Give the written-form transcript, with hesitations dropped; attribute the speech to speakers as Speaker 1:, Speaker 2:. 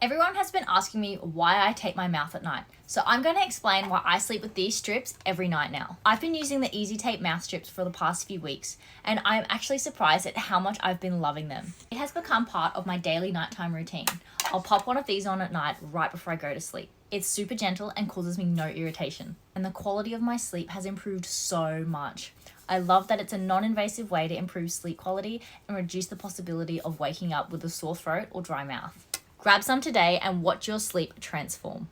Speaker 1: Everyone has been asking me why I tape my mouth at night, so I'm going to explain why I sleep with these strips every night now. I've been using the EZtape mouth strips for the past few weeks, and I'm actually surprised at how much I've been loving them. It has become part of my daily nighttime routine. I'll pop one of these on at night right before I go to sleep. It's super gentle and causes me no irritation, and the quality of my sleep has improved so much. I love that it's a non-invasive way to improve sleep quality and reduce the possibility of waking up with a sore throat or dry mouth. Grab some today and watch your sleep transform.